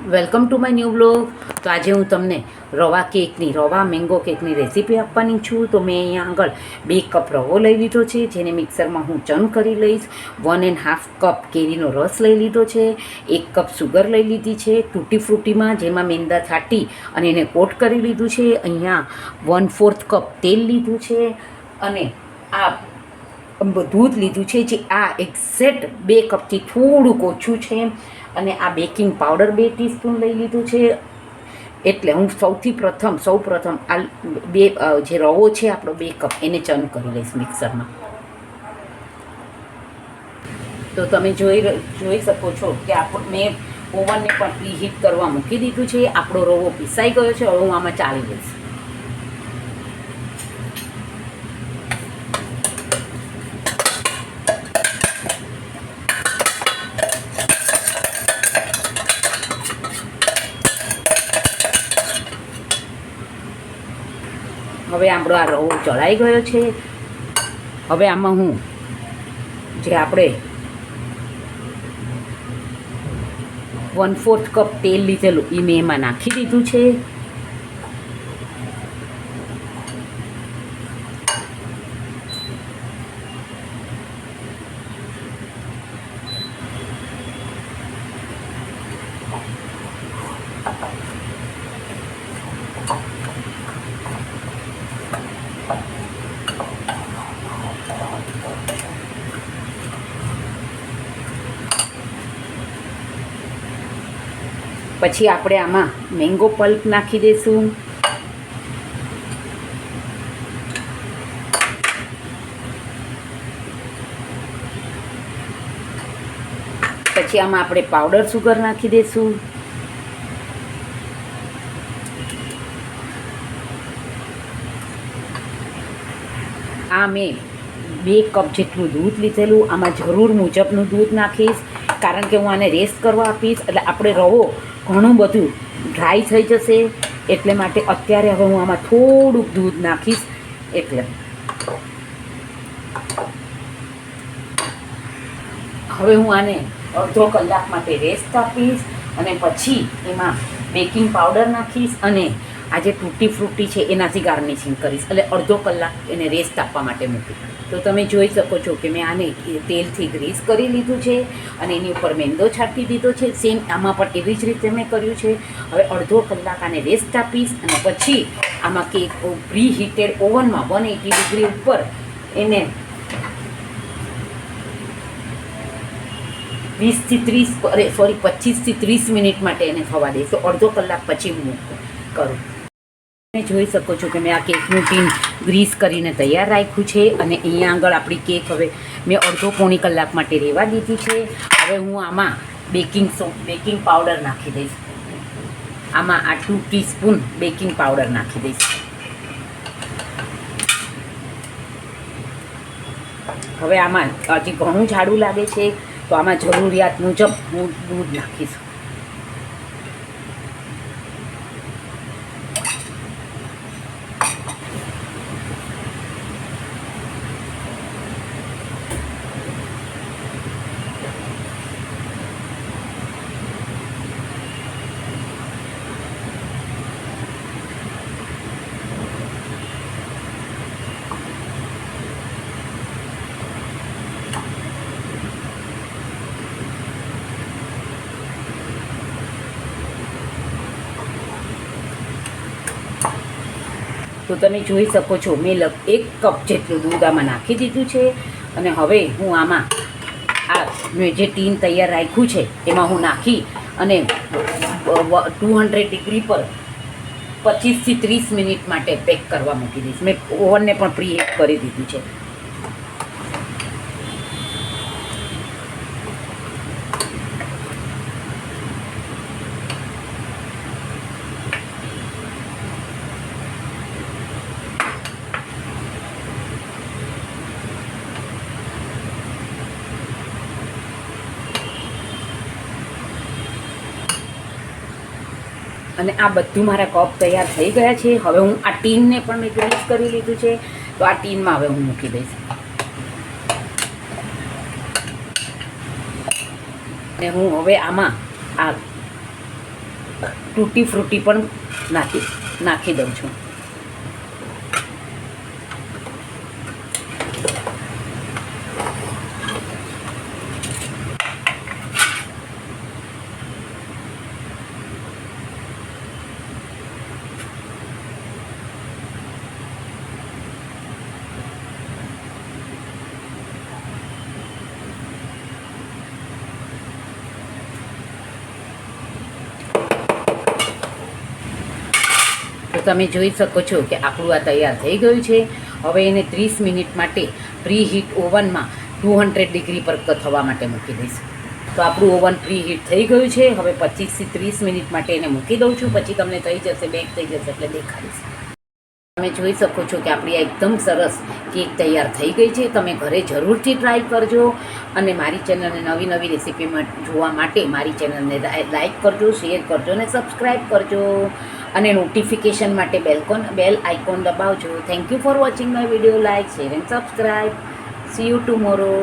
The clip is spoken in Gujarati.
Welcome to my new blog. તો આજે હું તમને રવા મેંગો કેકની રેસીપી આપવાની છું. તો મેં અહીંયા આગળ 2 કપ રવો લઈ લીધો છે, જેને મિક્સરમાં હું ચર્ન કરી લઈશ. 1.5 કપ કેરીનો રસ લઈ લીધો છે. 1 કપ સુગર લઈ લીધી છે તૂટી ફ્રૂટીમાં, જેમાં મેંદા છાંટી અને એને કોટ કરી લીધું છે. અહીંયા 1/4 કપ તેલ લીધું છે અને આ દૂધ લીધું છે, જે આ એક્ઝેક્ટ 2 કપથી થોડુંક ઓછું છે. અને આ બેકિંગ પાવડર 2 ટીસ્પૂન લઈ લીધું છે. એટલે હું સૌ પ્રથમ આ જે રવો છે આપણો 2 કપ એને ચર્ન કરી લઈશ મિક્સરમાં. તો તમે જોઈ શકો છો કે મેં ઓવનને પણ પ્રીહીટ કરવા મૂકી દીધું છે. આપણો રવો પીસાઈ ગયો છે. હવે હું આમાં ચાળી લઈશ. હવે આપણો આ રવો ચડાઈ ગયો છે. હવે આમાં હું જે આપણે 1/4 કપ તેલ લીધેલું એ મેં એમાં નાખી દીધું છે. પછી આપણે આમાં મેંગો પલ્પ નાખી દઈશું. પછી આમાં આપણે પાવડર સુગર નાખી દઈશું. આ મેં 2 કપ જેટલું દૂધ લીધેલું. આમાં જરૂર મુજબનું દૂધ નાખીશ, કારણ કે હું આને રેસ્ટ કરવા આપીશ. એટલે આપણે રવો ઘણું બધું ડ્રાય થઈ જશે, એટલે માટે અત્યારે હવે હું આમાં થોડુંક દૂધ નાખીશ. એટલે હવે હું આને અડધો કલાક માટે રેસ્ટ આપીશ અને પછી એમાં બેકિંગ પાવડર નાખીશ અને આ જે તૂટી ફ્રૂટી છે એનાથી ગાર્નિશિંગ કરીશ. એટલે અડધો કલાક એને રેસ્ટ આપવા માટે મૂકી. તો તમે જોઈ શકો છો કે મેં આને તેલથી ગ્રીસ કરી લીધું છે અને એની ઉપર મેંદો છાંટી દીધો છે. સેમ આમાં પણ એવી જ રીતે મેં કર્યું છે. હવે અડધો કલાક આને રેસ્ટ આપીશ અને પછી આમાં કેક પ્રી હીટેડ ઓવનમાં 180 ડિગ્રી ઉપર એને 25થી 30 મિનિટ માટે એને થવા દઈશ. તો અડધો કલાક પછી હું કરું. તમે જોઈ શકો છો કે મેં આ કેકનું ટીન ગ્રીસ કરીને તૈયાર રાખ્યું છે અને અહીંયા આગળ આપણી કેક હવે મેં અડધો-પોણી કલાક માટે રહેવા દીધી છે. હવે હું આમાં બેકિંગ પાવડર નાખી દઈશ. આમાં આ 2 ટીસ્પૂન બેકિંગ પાવડર નાખી દઈશ. હવે આમાં હજી ઘણું જાડું લાગે છે, તો આમાં જરૂરિયાત મુજબ હું દૂધ નાખીશ. તો તમે જોઈ શકો છો મેં 1 કપ જેટલું દૂધ આમાં નાખી દીધું છે અને હવે હું આમાં આ મેં જે ટીન તૈયાર રાખ્યું છે એમાં હું નાખી અને 200 ડિગ્રી પર 25થી 30 મિનિટ માટે બેક કરવા મૂકી દઈશ. મેં ઓવનને પણ પ્રીહીટ કરી દીધું છે. અને આ બધું મારા કપ તૈયાર થઈ ગયા છે. હવે હું આ ટીનને પણ મેં ગ્રીસ કરી લીધું છે, તો આ ટીનમાં હવે હું મૂકી દઈશ. અને હું હવે આમાં આ તૂટી ફ્રૂટી પણ નાખી દઉં છું. તો તમે જોઈ શકો છો કે આપણું આ તૈયાર થઈ ગયું છે. હવે એને 30 મિનિટ માટે પ્રી હીટ ઓવનમાં 200 ડિગ્રી પર થવા માટે મૂકી દઈશું. તો આપણું ઓવન પ્રી હીટ થઈ ગયું છે. હવે 25થી 30 મિનિટ માટે એને મૂકી દઉં છું. પછી તમને થઈ જશે, બેક થઈ જશે એટલે દેખાડીશ. તમે જોઈ શકો છો કે આપણી આ એકદમ સરસ કેક તૈયાર થઈ ગઈ છે. તમે ઘરે જરૂરથી ટ્રાય કરજો અને મારી ચેનલને નવી નવી રેસીપી જોવા માટે મારી ચેનલને લાઈક કરજો, શેર કરજો અને સબસ્ક્રાઈબ કરજો અને નોટિફિકેશન માટે બેલ આઇકોન દબાવજો. Thank you for watching my video. Like, share and subscribe. See you tomorrow.